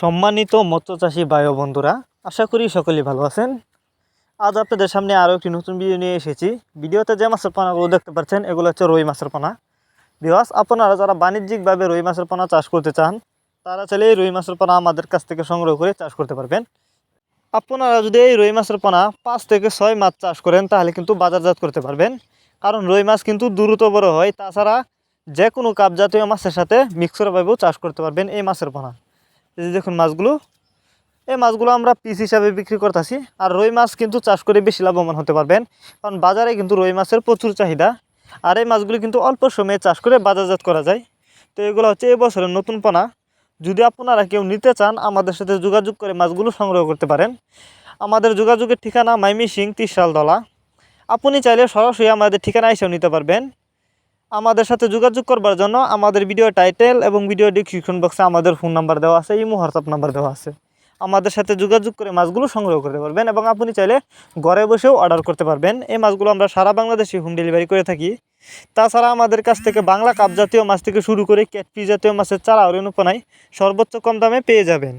সম্মানিত মৎস্যচাষী ভাই ও বন্ধুরা, আশা করি সকলেই ভালো আছেন। আজ আপনাদের সামনে আরও একটি নতুন ভিডিও নিয়ে এসেছি। ভিডিওতে যে মাছের পোনাগুলো দেখতে পাচ্ছেন এগুলো হচ্ছে রুই মাছের পোনা। ভিউয়ার্স, আপনারা যারা বাণিজ্যিকভাবে রুই মাছের পোনা চাষ করতে চান তারা চাইলে এই রুই মাছের পোনা আমাদের কাছ থেকে সংগ্রহ করে চাষ করতে পারবেন। আপনারা যদি এই রুই মাছের পোনা 5 থেকে 6 মাস চাষ করেন তাহলে কিন্তু বাজারজাত করতে পারবেন, কারণ রুই মাছ কিন্তু দ্রুত বড় হয়। তাছাড়া যে কোনো কাপ জাতীয় মাছের সাথে মিক্সরভাবেও চাষ করতে পারবেন এই মাছের পোনা। এই যে দেখুন মাছগুলো, এই মাছগুলো আমরা পিস হিসাবে বিক্রি করতেছি। আর রুই মাছ কিন্তু চাষ করে বেশি লাভবান হতে পারবেন, কারণ বাজারে কিন্তু রুই মাছের প্রচুর চাহিদা। আর এই মাছগুলো কিন্তু অল্প সময়ে চাষ করে বাজারজাত করা যায়। তো এগুলো হচ্ছে এই বছরের নতুন পোনা। যদি আপনারা কেউ নিতে চান আমাদের সাথে যোগাযোগ করে মাছগুলো সংগ্রহ করতে পারেন। আমাদের যোগাযোগের ঠিকানা ময়মনসিংহ 30 আপনি চাইলে সরাসরি আমাদের ঠিকানা এসেও নিতে পারবেন। আমাদের সাথে যোগাযোগ করবার জন্য আমাদের ভিডিও টাইটেল এবং ভিডিও ডিসক্রিপশন বক্সে আমাদের ফোন নাম্বার দেওয়া আছে, ইমো হোয়াটসঅ্যাপ নাম্বার দেওয়া আছে। আমাদের সাথে যোগাযোগ করে মাছগুলো সংগ্রহ করতে পারবেন এবং আপনি চাইলে ঘরে বসেও অর্ডার করতে পারবেন। এই মাছগুলো আমরা সারা বাংলাদেশে হোম ডেলিভারি করে থাকি। তাছাড়া আমাদের কাছ থেকে বাংলা কাপ জাতীয় মাছ থেকে শুরু করে ক্যাটফিশ জাতীয় মাছের চারা ও রেণুপোনায় সর্বোচ্চ কম দামে পেয়ে যাবেন।